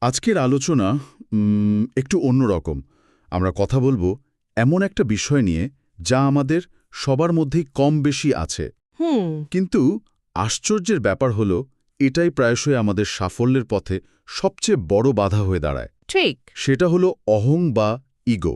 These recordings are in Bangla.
আজকের আলোচনা একটু অন্যরকম। আমরা কথা বলবো এমন একটা বিষয় নিয়ে যা আমাদের সবার মধ্যেই কম বেশি আছে। হুম। কিন্তু আশ্চর্যের ব্যাপার হলো এটাই প্রায়শই আমাদের সাফল্যের পথে সবচেয়ে বড় বাধা হয়ে দাঁড়ায়। ঠিক। সেটা হলো অহং বা ইগো।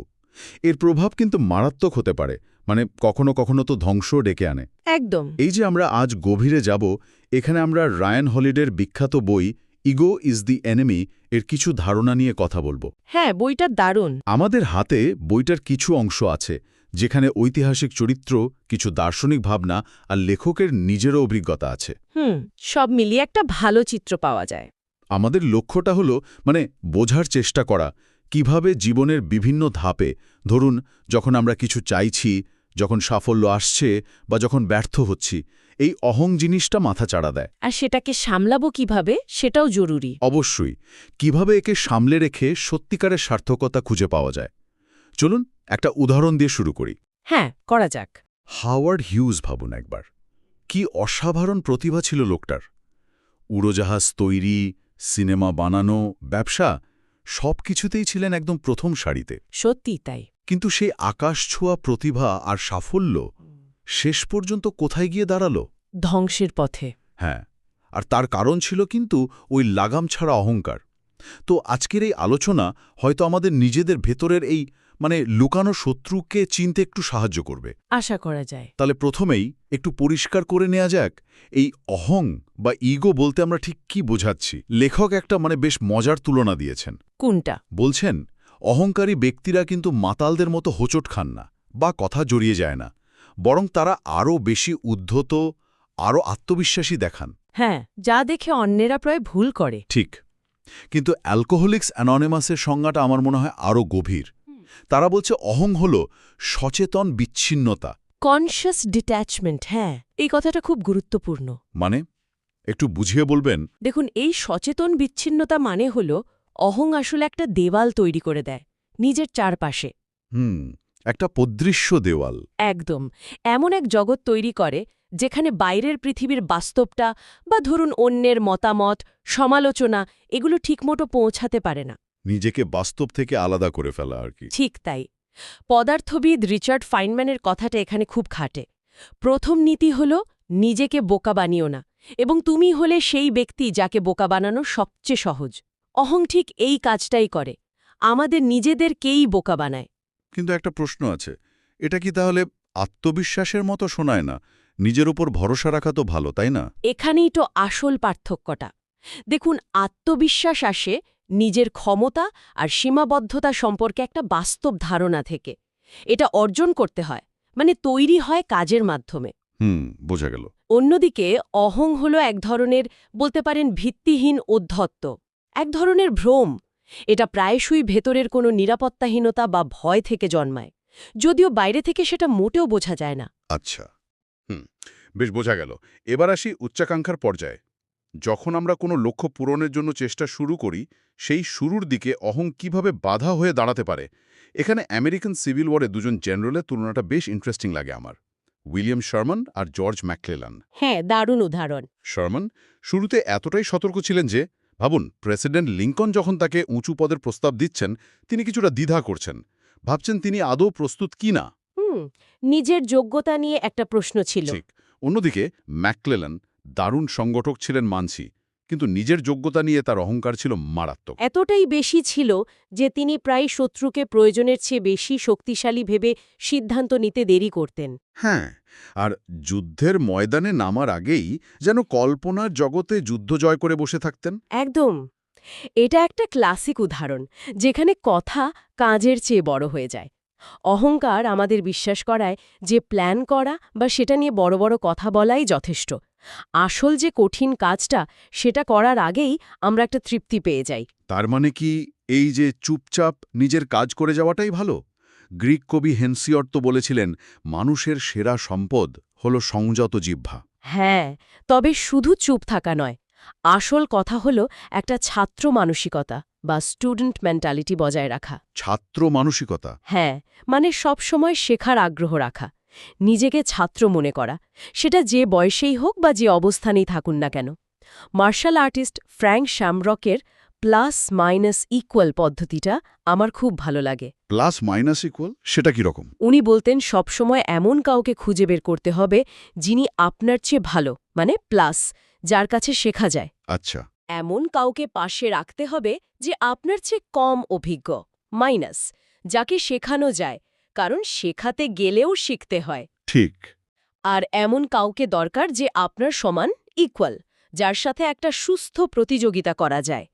এর প্রভাব কিন্তু মারাত্মক হতে পারে, মানে কখনো কখনো তো ধ্বংসও ডেকে আনে। একদম। এই যে আমরা আজ গভীরে যাব, এখানে আমরা রায়ান হলিডের বিখ্যাত বই ইগো ইজ দি এনিমি এর কিছু ধারণা নিয়ে কথা বলবো। হ্যাঁ, বইটা দারুণ। আমাদের হাতে বইটার কিছু অংশ আছে যেখানে ঐতিহাসিক চরিত্র, কিছু দার্শনিক ভাবনা আর লেখকের নিজেরও অভিজ্ঞতা আছে। সব মিলিয়ে একটা ভালো চিত্র পাওয়া যায়। আমাদের লক্ষ্যটা হলো বোঝার চেষ্টা করা কিভাবে জীবনের বিভিন্ন ধাপে, ধরুন যখন আমরা কিছু চাইছি, যখন সাফল্য আসছে বা যখন ব্যর্থ হচ্ছি, এই অহং জিনিসটা মাথা চাড়া দেয়। আর সেটাকে সামলাবো কিভাবে সেটাও জরুরি। অবশ্যই কিভাবে একে সামলে রেখে সত্যিকারের সার্থকতা খুঁজে পাওয়া যায়। চলুন একটা উদাহরণ দিয়ে শুরু করি। হ্যাঁ, করা যাক। হাওয়ার্ড হিউজ ভাবুন একবার, কি অসাধারণ প্রতিভা ছিল লোকটার। উড়োজাহাজ তৈরি, সিনেমা বানানো, ব্যবসা সবকিছুতেই ছিলেন একদম প্রথম সারিতে। সত্যি তাই। কিন্তু সেই আকাশ ছোঁয়া প্রতিভা আর সাফল্য শেষ পর্যন্ত কোথায় গিয়ে দাঁড়ালো? ধ্বংসের পথে। হ্যাঁ, আর তার কারণ ছিল কিন্তু ওই লাগাম ছাড়া অহংকার। তো আজকের এই আলোচনা হয়তো আমাদের নিজেদের ভেতরের এই লুকানো শত্রুকে চিনতে একটু সাহায্য করবে। আশা করা যায়। তাহলে প্রথমেই একটু পরিষ্কার করে নেওয়া যাক, এই অহং বা ইগো বলতে আমরা ঠিক কি বোঝাচ্ছি। লেখক একটা বেশ মজার তুলনা দিয়েছেন। কোনটা? বলছেন অহংকারী ব্যক্তিরা কিন্তু মাতালদের মতো হোঁচট খান না বা কথা জড়িয়ে যায় না, বরং তারা আরও বেশি উদ্ধত, আরও আত্মবিশ্বাসী দেখান। হ্যাঁ, যা দেখে অন্যেরা প্রায় ভুল করে। ঠিক। কিন্তু অ্যালকোহলিক্স অ্যাননিমাসের সংজ্ঞাটা আমার মনে হয় আরও গভীর। তারা বলছে অহং হল সচেতন বিচ্ছিন্নতা। Conscious detachment. হ্যাঁ, এই কথাটা খুব গুরুত্বপূর্ণ। মানে একটু বুঝিয়ে বলবেন? দেখুন, এই সচেতন বিচ্ছিন্নতা মানে হল অহং আসলে একটা দেওয়াল তৈরি করে দেয় নিজের চারপাশে। একটা পদৃশ্য দেওয়াল। একদম। এমন এক জগৎ তৈরি করে যেখানে বাইরের পৃথিবীর বাস্তবটা বা ধরুন অন্যের মতামত, সমালোচনা এগুলো ঠিকমতো পৌঁছাতে পারে না। নিজেকে বাস্তব থেকে আলাদা করে ফেলা আর কি। ঠিক তাই। পদার্থবিদ রিচার্ড ফাইনম্যানের কথাটা এখানে খুব খাটে। প্রথম নীতি হল নিজেকে বোকা বানিও না, এবং তুমি হলে সেই ব্যক্তি যাকে বোকা বানানো সবচেয়ে সহজ। অহং ঠিক এই কাজটাই করে, আমাদের নিজেদেরকেই বোকা বানায়। কিন্তু একটা প্রশ্ন আছে, এটা কি তাহলে আত্মবিশ্বাসের মতো শোনায় না? নিজের উপর ভরসা রাখা তো ভালো, তাই না? এখানেই তো আসল পার্থক্যটা। দেখুন, আত্মবিশ্বাস আসে নিজের ক্ষমতা আর সীমাবদ্ধতা সম্পর্কে একটা বাস্তব ধারণা থেকে। এটা অর্জন করতে হয়, তৈরি হয় কাজের মাধ্যমে। বোঝা গেল। অন্যদিকে অহং হল এক ধরনের, বলতে পারেন, ভিত্তিহীন ঔদ্ধত্য, এক ধরনের ভ্রম। এটা প্রায়শই ভেতরের কোনো নিরাপত্তাহীনতা বা ভয় থেকে জন্মায়, যদিও বাইরে থেকে সেটা মোটেও বোঝা যায় না। আচ্ছা, বেশ বোঝা গেল। এবার আসি উচ্চাকাঙ্ক্ষার পর্যায়ে। যখন আমরা কোনো লক্ষ্য পূরণের জন্য চেষ্টা শুরু করি, সেই শুরুর দিকে অহং কিভাবে বাধা হয়ে দাঁড়াতে পারে। এখানে আমেরিকান সিভিল ওয়ারে দুজন জেনারেলের তুলনাটা বেশ ইন্টারেস্টিং লাগে আমার, উইলিয়াম শার্মান আর জর্জ ম্যাকক্লেলান। হ্যাঁ, দারুণ উদাহরণ। শার্মান শুরুতে এতটাই সতর্ক ছিলেন যে, ভাবুন, প্রেসিডেন্ট লিঙ্কন যখন তাকে উঁচু পদের প্রস্তাব দিচ্ছেন, তিনি কিছুটা দ্বিধা করছেন, ভাবছেন তিনি আদৌ প্রস্তুত কি না। নিজের যোগ্যতা নিয়ে একটা প্রশ্ন ছিল। ঠিক। অন্যদিকে ম্যাকক্লেলান দারুণ সংগঠক ছিলেন মানছি, কিন্তু নিজের যোগ্যতা নিয়ে তার অহংকার ছিল মারাত্মক। এতটাই বেশি ছিল যে তিনি প্রায় শত্রুকে প্রয়োজনের চেয়ে বেশি শক্তিশালী ভেবে সিদ্ধান্ত নিতে দেরি করতেন। হ্যাঁ, আর যুদ্ধের ময়দানে নামার আগেই যেন কল্পনার জগতে যুদ্ধ জয় করে বসে থাকতেন। একদম। এটা একটা ক্লাসিক উদাহরণ যেখানে কথা কাজের চেয়ে বড় হয়ে যায়। অহংকার আমাদের বিশ্বাস করায় যে প্ল্যান করা বা সেটা নিয়ে বড় বড় কথা বলাই যথেষ্ট। আসল যে কঠিন কাজটা সেটা করার আগেই আমরা একটা তৃপ্তি পেয়ে যাই। তার মানে কি এই যে চুপচাপ নিজের কাজ করে যাওয়াটাই ভালো? গ্রিক কবি হেনসিয়ড তো বলেছিলেন, মানুষের সেরা সম্পদ হল সংযত জিহ্বা। হ্যাঁ, তবে শুধু চুপ থাকা নয়, আসল কথা হলো একটা ছাত্র মানসিকতা বা স্টুডেন্ট মেন্টালিটি বজায় রাখা। ছাত্র মানসিকতা? হ্যাঁ, সবসময় শেখার আগ্রহ রাখা, নিজেকে ছাত্র মনে করা, সেটা যে বয়সেই হোক বা যে অবস্থানেই থাকুন না কেন। মার্শাল আর্টিস্ট ফ্র্যাঙ্ক শ্যামরকের প্লাস মাইনাস ইকুয়াল পদ্ধতিটা আমার খুব ভালো লাগে। প্লাস মাইনাস ইকুয়াল সেটা কি রকম? উনি বলতেন সবসময় এমন কাউকে খুঁজে বের করতে হবে যিনি আপনার চেয়ে ভালো, মানে প্লাস, যার কাছে শেখা যায়। আচ্ছা, এমন কাউকে পাশে রাখতে হবে যে আপনার চেয়ে কম অভিজ্ঞ, মাইনাস, যাকে শেখানো যায়, কারণ শেখাতে গেলেও শিখতে হয়। ঠিক। আর এমন কাউকে দরকার যে আপনার সমান, ইকুয়াল, যার সাথে একটা সুস্থ প্রতিযোগিতা করা যায়।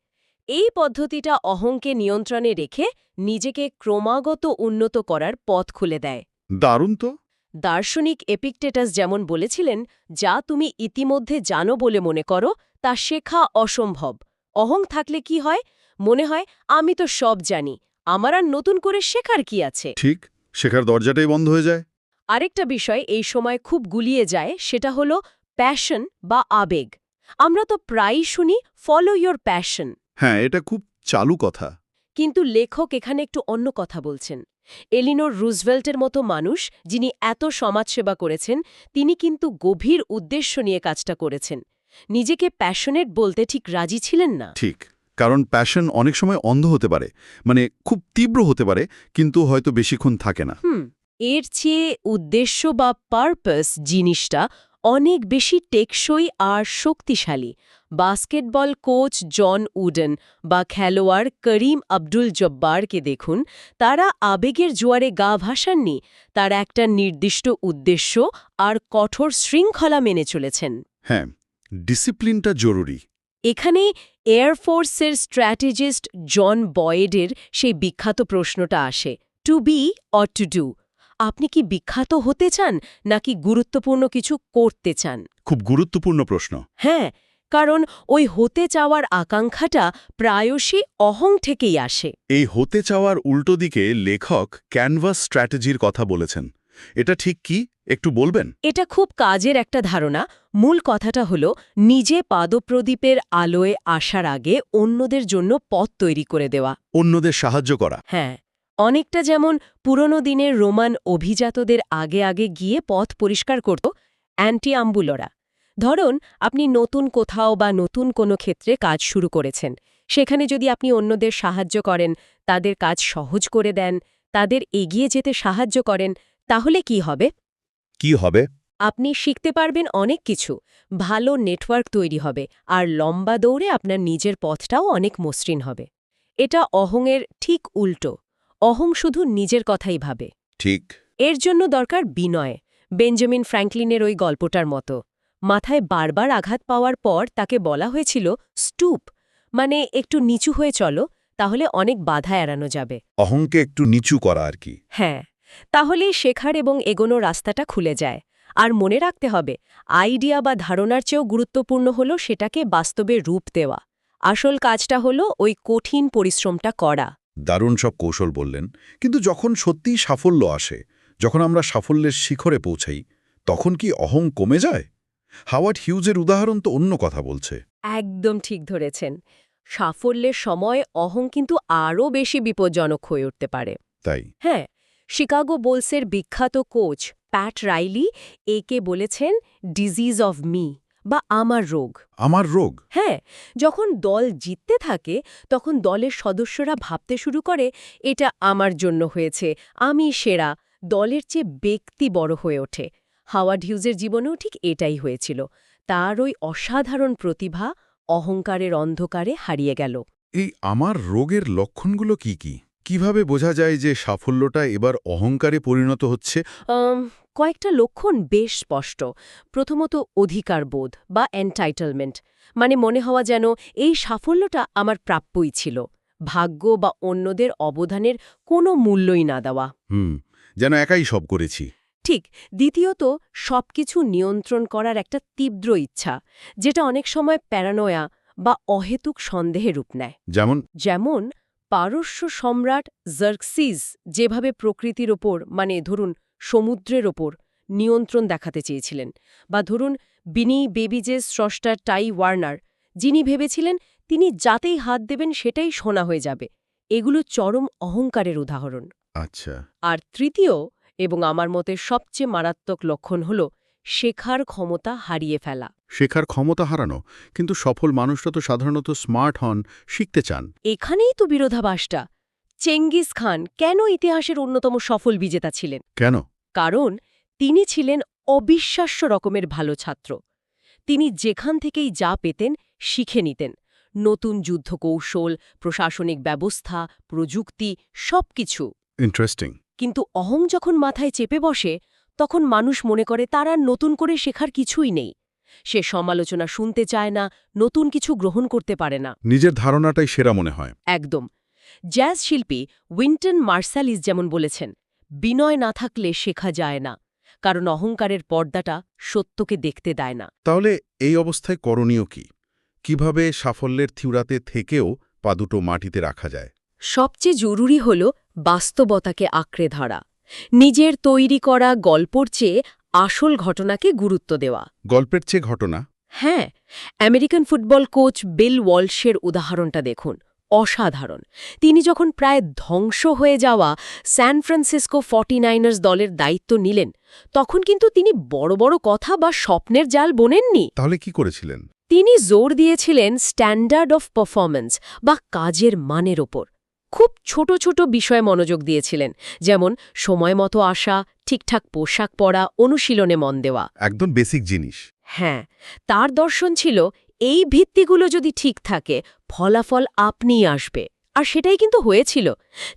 এই পদ্ধতিটা অহংকে নিয়ন্ত্রণে রেখে নিজেকে ক্রমাগত উন্নত করার পথ খুলে দেয়। দারুণ তো। দার্শনিক এপিকটেটাস যেমন বলেছিলেন, যা তুমি ইতিমধ্যে জানো বলে মনে করো তা শেখা অসম্ভব। অহং থাকলে কি হয়? মনে হয় আমি তো সব জানি, আমার আর নতুন করে শেখার কি আছে। ঠিক, শেখার দরজাটাই বন্ধ হয়ে যায়। আরেকটা বিষয় এই সময় খুব গুলিয়ে যায়, সেটা হলো প্যাশন বা আবেগ। আমরা তো প্রায়ই শুনি ফলো ইয়োর প্যাশন, হ্যাঁ, এটা খুব চালু কথা। কিন্তু লেখক এখানে একটু অন্য কথা বলছেন। এলিনোর রুজভেল্টের মতো মানুষ, যিনি এত সমাজসেবা করেছেন, তিনি কিন্তু গভীর উদ্দেশ্য নিয়ে কাজটা করেছেন। নিজেকে প্যাশনেট বলতে ঠিক রাজি ছিলেন না। ঠিক, কারণ প্যাশন অনেক সময় অন্ধ হতে পারে, মানে খুব তীব্র হতে পারে, কিন্তু হয়তো বেশিক্ষণ থাকে না। এর চেয়ে উদ্দেশ্য বা পারপাস জিনিসটা অনেক বেশি টেকসই আর শক্তিশালী। বাস্কেটবল কোচ জন উডেন বা খেলোয়াড় করিম আব্দুল জব্বারকে দেখুন, তারা আবেগের জোয়ারে গা ভাসাননি, তারা একটা নির্দিষ্ট উদ্দেশ্য আর কঠোর শৃঙ্খলা মেনে চলেছেন। হ্যাঁ, ডিসিপ্লিনটা জরুরি। এখানে এয়ারফোর্সের স্ট্র্যাটেজিস্ট জন বয়েডের সেই বিখ্যাত প্রশ্নটা আসে, to be or to do? আপনি কি বিখ্যাত হতে চান নাকি গুরুত্বপূর্ণ কিছু করতে চান? খুব গুরুত্বপূর্ণ প্রশ্ন। হ্যাঁ, কারণ ওই হতে চাওয়ার আকাঙ্ক্ষাটা প্রায়শই অহং থেকেই আসে। এই হতে চাওয়ার উল্টো দিকে লেখক ক্যানভাস স্ট্র্যাটেজির কথা বলেছেন। এটা ঠিক কি, একটু বলবেন? এটা খুব কাজের একটা ধারণা। মূল কথাটা হলো নিজে পাদপ্রদীপের আলোয় আসার আগে অন্যদের জন্য পথ তৈরি করে দেওয়া। অন্যদের সাহায্য করা। হ্যাঁ, অনেকটা যেমন পুরনো দিনের রোমান অভিজাতদের আগে আগে গিয়ে পথ পরিষ্কার করত অ্যান্টি-আম্বুলরা। ধরুন, আপনি নতুন কোথাও বা নতুন কোনো ক্ষেত্রে কাজ শুরু করেছেন। সেখানে যদি আপনি অন্যদের সাহায্য করেন, তাদের কাজ সহজ করে দেন, তাদের এগিয়ে যেতে সাহায্য করেন, তাহলে কি হবে? কি হবে? আপনি শিখতে পারবেন অনেক কিছু, ভালো নেটওয়ার্ক তৈরি হবে, আর লম্বা দৌড়ে আপনার নিজের পথটাও অনেক মসৃণ হবে। এটা অহংয়ের ঠিক উল্টো। অহং শুধু নিজের কথাই ভাবে। ঠিক। এর জন্য দরকার বিনয়। বেঞ্জামিন ফ্র্যাঙ্কলিনের ওই গল্পটার মতো। মাথায় বারবার আঘাত পাওয়ার পর তাকে বলা হয়েছিল স্টুপ, মানে একটু নিচু হয়ে চলো, তাহলে অনেক বাধা এড়ানো যাবে। অহংকে একটু নিচু করা আর কি। হ্যাঁ, তাহলেই শেখার এবং এগোনোর রাস্তাটা খুলে যায়। আর মনে রাখতে হবে, আইডিয়া বা ধারণার চেয়েও গুরুত্বপূর্ণ হলো সেটাকে বাস্তবে রূপ দেওয়া। আসল কাজটা হলো ওই কঠিন পরিশ্রমটা করা। দারুণ সব কৌশল বললেন, কিন্তু যখন সত্যিই সাফল্য আসে, যখন আমরা সাফল্যের শিখরে পৌঁছাই, তখন কি অহং কমে যায়? হাওয়ার্ড হিউজের উদাহরণ তো অন্য কথা বলছে। একদম ঠিক ধরেছেন। সাফল্যের সময় অহং কিন্তু আরও বেশি বিপজ্জনক হয়ে উঠতে পারে। তাই? হ্যাঁ, শিকাগো বুলসের বিখ্যাত কোচ প্যাট রাইলি একে বলেছেন ডিজিজ অফ মি, বা আমার রোগ। আমার রোগ? হ্যাঁ, যখন দল জিততে থাকে তখন দলের সদস্যরা ভাবতে শুরু করে এটা আমার জন্য হয়েছে, আমি সেরা। দলের চেয়ে ব্যক্তি বড় হয়ে ওঠে। হাওয়ার্ড হিউজের জীবনেও ঠিক এটাই হয়েছিল। তার ওই অসাধারণ প্রতিভা অহংকারের অন্ধকারে হারিয়ে গেল। এই আমার রোগের লক্ষণগুলো কি কি? কিভাবে বোঝা যায় যে সাফল্যটা এবার অহংকারে পরিণত হচ্ছে? কয়েকটা লক্ষণ বেশ স্পষ্ট। প্রথমত অধিকারবোধ বা এন্টাইটলমেন্ট, মানে মনে হওয়া যেন এই সাফল্যটা আমার প্রাপ্যই ছিল। ভাগ্য বা অন্যদের অবদানের কোনো মূল্যই না দেওয়া। যেন একাই সব করেছি। ঠিক। দ্বিতীয়ত সবকিছু নিয়ন্ত্রণ করার একটা তীব্র ইচ্ছা, যেটা অনেক সময় প্যারানোয়া বা অহেতুক সন্দেহে রূপ নেয়। যেমন পারস্য সম্রাট জার্কসিস যেভাবে প্রকৃতির ওপর, মানে ধরুন সমুদ্রের ওপর, নিয়ন্ত্রণ দেখাতে চেয়েছিলেন, বা ধরুন বিনি বেবিজেস স্রষ্টা টাই ওয়ার্নার, যিনি ভেবেছিলেন তিনি যাতেই হাত দেবেন সেটাই সোনা হয়ে যাবে। এগুলো চরম অহংকারের উদাহরণ। আচ্ছা। আর তৃতীয় এবং আমার মতে সবচেয়ে মারাত্মক লক্ষণ হল শেখার ক্ষমতা হারিয়ে ফেলা। শেখার ক্ষমতা হারানো, কিন্তু সফল মানুষরা তো সাধারণত স্মার্ট হন, শিখতে চান। এখানেই তো বিরোধাভাসটা। চেঙ্গিস খান কেন ইতিহাসের অন্যতম সফল বিজেতা ছিলেন? কেন? কারণ তিনি ছিলেন অবিশ্বাস্য রকমের ভালো ছাত্র। তিনি যেখান থেকেই যা পেতেন শিখে নিতেন। নতুন যুদ্ধ কৌশল, প্রশাসনিক ব্যবস্থা, প্রযুক্তি সবকিছু। ইন্টারেস্টিং। কিন্তু অহং যখন মাথায় চেপে বসে, তখন মানুষ মনে করে তার আর নতুন করে শেখার কিছুই নেই। সে সমালোচনা শুনতে চায় না, নতুন কিছু গ্রহণ করতে পারে না। নিজের ধারণাটাই সেরা মনে হয়। একদম। জ্যাজ শিল্পী উইন্টন মার্সালিস যেমন বলেছেন, বিনয় না থাকলে শেখা যায় না, কারণ অহংকারের পর্দাটা সত্যকে দেখতে দেয় না। তাহলে এই অবস্থায় করণীয় কি? কিভাবে সাফল্যের থিউরাতে থেকেও পা দুটো মাটিতে রাখা যায়? সবচেয়ে জরুরি হল বাস্তবতাকে আঁকড়ে ধরা, নিজের তৈরি করা গল্পর চেয়ে আসল ঘটনাকে গুরুত্ব দেওয়া। গল্পের চেয়ে ঘটনা? হ্যাঁ, আমেরিকান ফুটবল কোচ বিল ওয়ালশের উদাহরণটা দেখুন, অসাধারণ। তিনি যখন প্রায় ধ্বংস হয়ে যাওয়া স্যান ফ্রান্সিসকো 49ers দলের দায়িত্ব নিলেন, তখন কিন্তু তিনি বড় বড় কথা বা স্বপ্নের জাল বোনেননি। তাহলে কি করেছিলেন? তিনি জোর দিয়েছিলেন স্ট্যান্ডার্ড অফ পারফরম্যান্স বা কাজের মানের ওপর। খুব ছোট ছোট বিষয়ে মনোযোগ দিয়েছিলেন, যেমন সময় মতো আসা, ঠিকঠাক পোশাক পরা, অনুশীলনে মন দেওয়া। একদম বেসিক জিনিস। হ্যাঁ, তার দর্শন ছিল এই ভিত্তিগুলো যদি ঠিক থাকে, ফলাফল আপনিই আসবে। আর সেটাই কিন্তু হয়েছিল।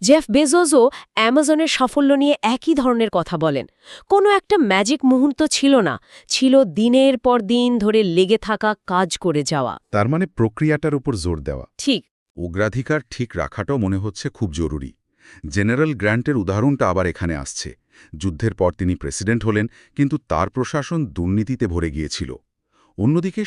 জেফ বেজোসও অ্যামাজনের সাফল্য নিয়ে একই ধরনের কথা বলেন। কোনো একটা ম্যাজিক মুহূর্ত ছিল না, ছিল দিনের পর দিন ধরে লেগে থাকা, কাজ করে যাওয়া। তার মানে প্রক্রিয়াটার উপর জোর দেওয়া। ঠিক। অগ্রাধিকার ঠিক রাখাটাও মনে হচ্ছে খুব জরুরি। জেনারেল গ্র্যান্টের উদাহরণটা আবার এখানে আসছে। যুদ্ধের পর তিনি প্রেসিডেন্ট হলেন, কিন্তু তার প্রশাসন দুর্নীতিতে ভরে গিয়েছিল। অন্যদিকে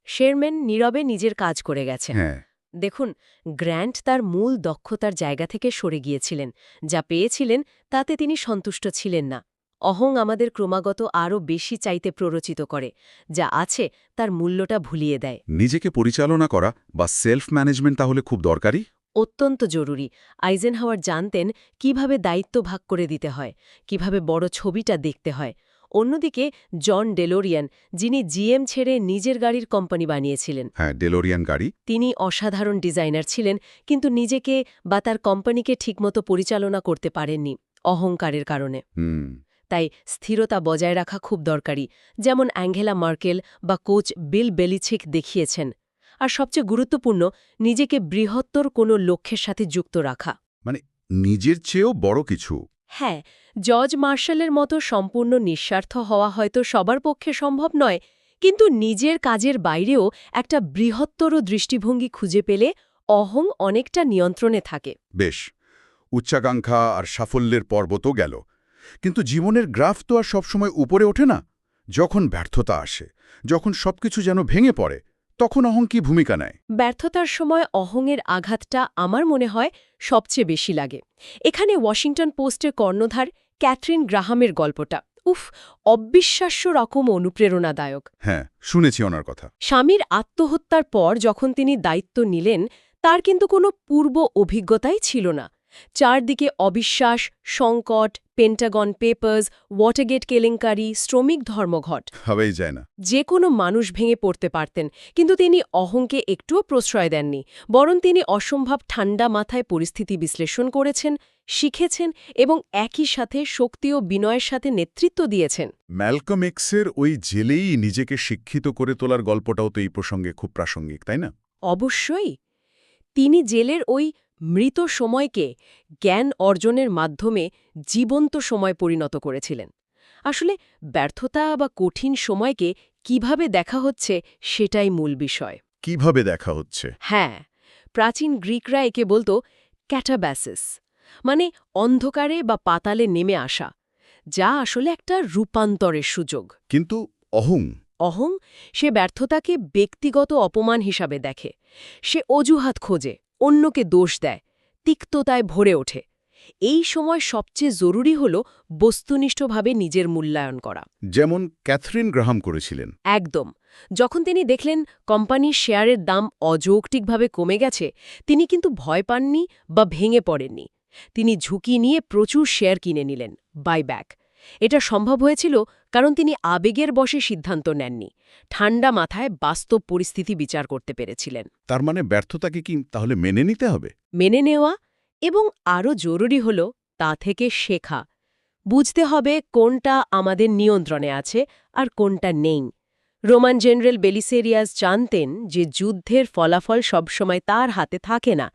শেরম্যান নীরবে নিজের কাজ করে গেছেন। হ্যাঁ, দেখুন, গ্র্যান্ট তার মূল দক্ষতার জায়গা থেকে সরে গিয়েছিলেন। যা পেয়েছিলেন তাতে তিনি সন্তুষ্ট ছিলেন না। অহং আমাদের ক্রমাগত আরও বেশি চাইতে প্ররোচিত করে, যা আছে তার মূল্যটা ভুলিয়ে দেয়। নিজেকে পরিচালনা করা বা সেলফ ম্যানেজমেন্ট তাহলে খুব দরকারি। অত্যন্ত জরুরি। আইজেনহাওয়ার জানতেন কিভাবে দায়িত্ব ভাগ করে দিতে হয়, কিভাবে বড় ছবিটা দেখতে হয়। অন্যদিকে জন ডেলোরিয়ান, যিনি জিএম ছেড়ে নিজের গাড়ির কোম্পানি বানিয়েছিলেন, হ্যাঁ, ডেলোরিয়ান গাড়ি। তিনি অসাধারণ ডিজাইনার ছিলেন, কিন্তু নিজেকে বা তার কোম্পানিকে ঠিকমতো পরিচালনা করতে পারেননি অহংকারের কারণে। তাই স্থিরতা বজায় রাখা খুব দরকারি, যেমন অ্যাঙ্গেলা মার্কেল বা কোচ বিল বেলিচিক দেখিয়েছেন। আর সবচেয়ে গুরুত্বপূর্ণ, নিজেকে বৃহত্তর কোনো লক্ষ্যের সাথে যুক্ত রাখা। মানে নিজের চেয়েও বড় কিছু। হ্যাঁ, জর্জ মার্শালের মতো সম্পূর্ণ নিঃস্বার্থ হওয়া হয়তো সবার পক্ষে সম্ভব নয়, কিন্তু নিজের কাজের বাইরেও একটা বৃহত্তর দৃষ্টিভঙ্গি খুঁজে পেলে অহং অনেকটা নিয়ন্ত্রণে থাকে। বেশ, উচ্চাকাঙ্ক্ষা আর সাফল্যের পর্বত গেল, কিন্তু জীবনের গ্রাফ তো আর সবসময় উপরে ওঠে না। যখন ব্যর্থতা আসে, যখন সবকিছু যেন ভেঙে পড়ে, তখন অহং কি ভূমিকা নেয়? ব্যর্থতার সময় অহংয়ের আঘাতটা আমার মনে হয় সবচেয়ে বেশি লাগে। এখানে ওয়াশিংটন পোস্টের কর্ণধার ক্যাথরিন গ্রাহামের গল্পটা অবিশ্বাস্য রকম অনুপ্রেরণাদায়ক। হ্যাঁ, শুনেছি ওনার কথা। স্বামীর আত্মহত্যার পর যখন তিনি দায়িত্ব নিলেন, তার কিন্তু কোনো পূর্ব অভিজ্ঞতাই ছিল না। চারদিকে অবিশ্বাস, সংকট, পেন্টাগন পেপার্স, ওয়াটারগেট কেলেঙ্কারি, শ্রমিক ধর্মঘট। হবেই যায় না। যে কোনো মানুষ ভেঙে পড়তে পারতেন, কিন্তু তিনি অহংকে একটুও প্রশ্রয় দেননি। বরং তিনি অসম্ভব ঠান্ডা মাথায় পরিস্থিতি বিশ্লেষণ করেছেন, শিখেছেন এবং একই সাথে শক্তি ও বিনয়ের সাথে নেতৃত্ব দিয়েছেন। ম্যালকম এক্সের ওই জেলেই নিজেকে শিক্ষিত করে তোলার গল্পটাও তো এই প্রসঙ্গে খুব প্রাসঙ্গিক, তাই না? অবশ্যই। তিনি জেলের ওই মৃত সময়কে জ্ঞান অর্জনের মাধ্যমে জীবন্ত সময় পরিণত করেছিলেন। আসলে ব্যর্থতা বা কঠিন সময়কে কিভাবে দেখা হচ্ছে সেটাই মূল বিষয়। কিভাবে দেখা হচ্ছে? হ্যাঁ, প্রাচীন গ্রিকরা একে বলতো ক্যাটাব্যাসিস, মানে অন্ধকারে বা পাতালে নেমে আসা, যা আসলে একটা রূপান্তরের সুযোগ। কিন্তু অহং সে ব্যর্থতাকে ব্যক্তিগত অপমান হিসাবে দেখে। সে অজুহাত খোঁজে, অন্যকে দোষ দেয়, তিক্ততায় ভরে ওঠে। এই সময় সবচেয়ে জরুরি হল বস্তুনিষ্ঠভাবে নিজের মূল্যায়ন করা, যেমন ক্যাথরিন গ্রাহাম করেছিলেন। একদম। যখন তিনি দেখলেন কোম্পানির শেয়ারের দাম অযৌক্তিকভাবে কমে গেছে, তিনি কিন্তু ভয় পাননি বা ভেঙে পড়েননি। তিনি ঝুঁকি নিয়ে প্রচুর শেয়ার কিনে নিলেন, বাইব্যাক। এটা সম্ভব হয়েছিল কারণ তিনি আবেগের বশে সিদ্ধান্ত নেননি, ঠান্ডা মাথায় বাস্তব পরিস্থিতি বিচার করতে পেরেছিলেন। তার মানে ব্যর্থতাকে কি তাহলে মেনে নিতে হবে? মেনে নেওয়া এবং আরও জরুরি হল তা থেকে শেখা। বুঝতে হবে কোনটা আমাদের নিয়ন্ত্রণে আছে আর কোনটা নেই। রোমান জেনারেল বেলিসেরিয়াস জানতেন যে যুদ্ধের ফলাফল সবসময় তার হাতে থাকে না,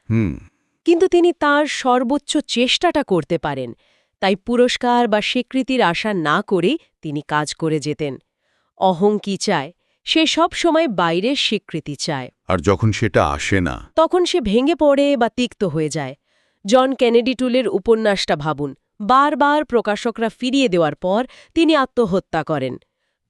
কিন্তু তিনি তার সর্বোচ্চ চেষ্টাটা করতে পারেন। তাই পুরস্কার বা স্বীকৃতির আশা না করেই তিনি কাজ করে যেতেন। অহং কি চায়? সে সব সময় বাইরের স্বীকৃতি চায়। আর যখন সেটা আসে না, তখন সে ভেঙে পড়ে বা তিক্ত হয়ে যায়। জন কেনেডি টুলের উপন্যাসটা ভাবুন। বারবার প্রকাশকরা ফিরিয়ে দেওয়ার পর তিনি আত্মহত্যা করেন।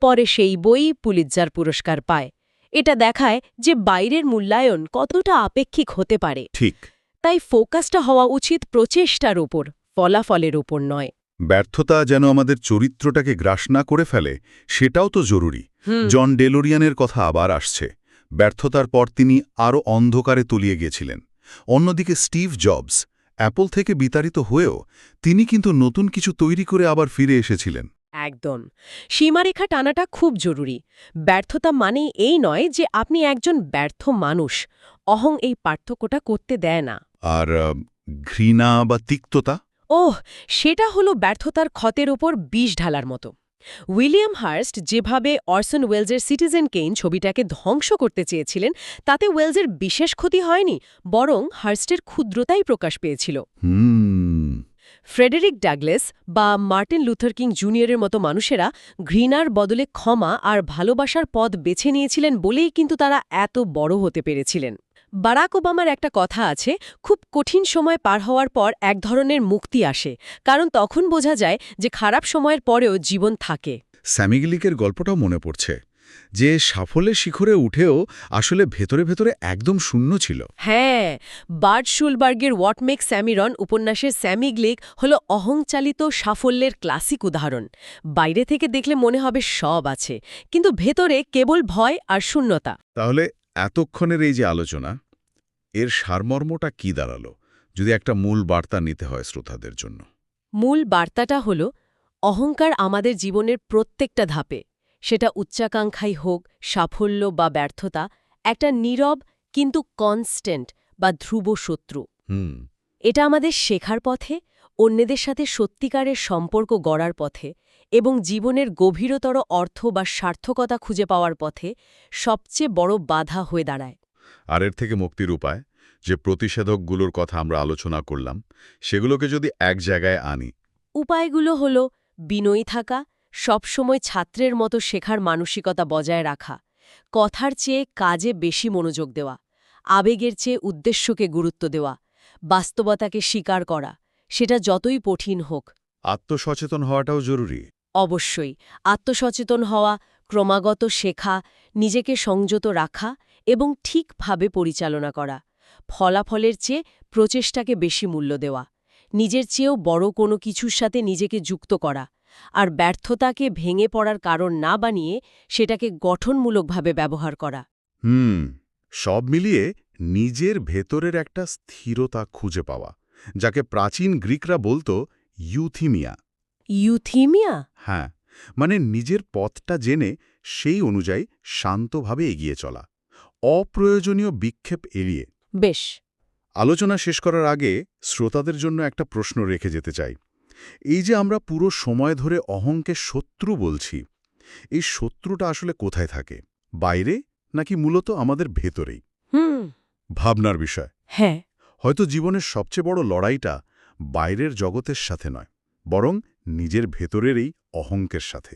পরে সেই বই পুলিৎজার পুরস্কার পায়। এটা দেখায় যে বাইরের মূল্যায়ন কতটা আপেক্ষিক হতে পারে। ঠিক। তাই ফোকাসটা হওয়া উচিত প্রচেষ্টার উপর, ফলাফলের উপর নয়। ব্যর্থতা যেন আমাদের চরিত্রটাকে গ্রাস না করে ফেলে, সেটাও তো জরুরি। জন ডেলোরিয়ানের কথা আবার আসছে। ব্যর্থতার পর তিনি আরও অন্ধকারে তলিয়ে গেছিলেন। অন্যদিকে স্টিভ জবস অ্যাপল থেকে বিতাড়িত হয়েও তিনি কিন্তু নতুন কিছু তৈরি করে আবার ফিরে এসেছিলেন। একদম। সীমারেখা টানাটা খুব জরুরি। ব্যর্থতা মানে এই নয় যে আপনি একজন ব্যর্থ মানুষ। অহং এই পার্থক্যটা করতে দেয় না। আর ঘৃণা বা তিক্ততা? ওহ, সেটা হলো ব্যর্থতার ক্ষতের ওপর বিষ ঢালার মতো। উইলিয়াম হার্স্ট যেভাবে অরসন ওয়েলসের সিটিজেন কেইন ছবিটাকে ধ্বংস করতে চেয়েছিলেন, তাতে ওয়েলসের বিশেষ ক্ষতি হয়নি, বরং হার্স্টের ক্ষুদ্রতাই প্রকাশ পেয়েছিল। ফ্রেডেরিক ডাগলাস বা মার্টিন লুথার কিং জুনিয়রের মতো মানুষেরা ঘৃণার বদলে ক্ষমা আর ভালোবাসার পথ বেছে নিয়েছিলেন বলেই কিন্তু তারা এত বড় হতে পেরেছিলেন। বারাক ওবামার একটা কথা আছে, খুব কঠিন সময় পার হওয়ার পর এক ধরনের মুক্তি আসে, কারণ তখন বোঝা যায় যে খারাপ সময়ের পরেও জীবন থাকে। স্যামি গিলিকের গল্পটাও মনে পড়ছে, যে সাফল্যের শিখরে উঠেও আসলে ভেতরে ভেতরে একদম শূন্য ছিল। হ্যাঁ, বার্ট শুলবার্গের হোয়াট মেক্স স্যামি রান উপন্যাসের স্যামি গ্লিক হল অহংচালিত সাফল্যের ক্লাসিক উদাহরণ। বাইরে থেকে দেখলে মনে হবে সব আছে, কিন্তু ভেতরে কেবল ভয় আর শূন্যতা। তাহলে এতক্ষণের এই যে আলোচনা, এর সারমর্মটা কি দাঁড়ালো, যদি একটা মূল বার্তা নিতে হয় শ্রোতাদের জন্য? মূল বার্তাটা হল, অহংকার আমাদের জীবনের প্রত্যেকটা ধাপে, সেটা উচ্চাকাঙ্ক্ষাই হোক, সাফল্য বা ব্যর্থতা, একটা নীরব কিন্তু কনস্ট্যান্ট বা ধ্রুব শত্রু। এটা আমাদের শেখার পথে, অন্যদের সাথে সত্যিকারের সম্পর্ক গড়ার পথে এবং জীবনের গভীরতর অর্থ বা সার্থকতা খুঁজে পাওয়ার পথে সবচেয়ে বড় বাধা হয়ে দাঁড়ায়। আর এর থেকে মুক্তির উপায়, যে প্রতিষেধকগুলোর কথা আমরা আলোচনা করলাম, সেগুলোকে যদি এক জায়গায় আনি? উপায়গুলো হল বিনয়ী থাকা, সবসময় ছাত্রের মতো শেখার মানসিকতা বজায় রাখা, কথার চেয়ে কাজে বেশি মনোযোগ দেওয়া, আবেগের চেয়ে উদ্দেশ্যকে গুরুত্ব দেওয়া, বাস্তবতাকে স্বীকার করা, সেটা যতই কঠিন হোক। আত্মসচেতন হওয়াটাও জরুরি। অবশ্যই আত্মসচেতন হওয়া, ক্রমাগত শেখা, নিজেকে সংযত রাখা এবং ঠিকভাবে পরিচালনা করা, ফলাফলের চেয়ে প্রচেষ্টাকে বেশি মূল্য দেওয়া, নিজের চেয়েও বড় কোনো কিছুর সাথে নিজেকে যুক্ত করা, আর ব্যর্থতাকে ভেঙে পড়ার কারণ না বানিয়ে সেটাকে গঠনমূলকভাবে ব্যবহার করা। সব মিলিয়ে নিজের ভেতরের একটা স্থিরতা খুঁজে পাওয়া, যাকে প্রাচীন গ্রিকরা বলতো ইউথিমিয়া। ইউথিমিয়া? হ্যাঁ, মানে নিজের পথটা জেনে সেই অনুযায়ী শান্তভাবে এগিয়ে চলা, অপ্রয়োজনীয় বিক্ষেপ এড়িয়ে। বেশ। আলোচনা শেষ করার আগে শ্রোতাদের জন্য একটা প্রশ্ন রেখে যেতে চাই। এই যে আমরা পুরো সময় ধরে অহংকে শত্রু বলছি, এই শত্রুটা আসলে কোথায় থাকে? বাইরে নাকি মূলত আমাদের ভেতরেই? ভাবনার বিষয়। হ্যাঁ। হয়তো জীবনের সবচেয়ে বড় লড়াইটা বাইরের জগতের সাথে নয়, বরং নিজের ভেতরের এই অহংকের সাথে।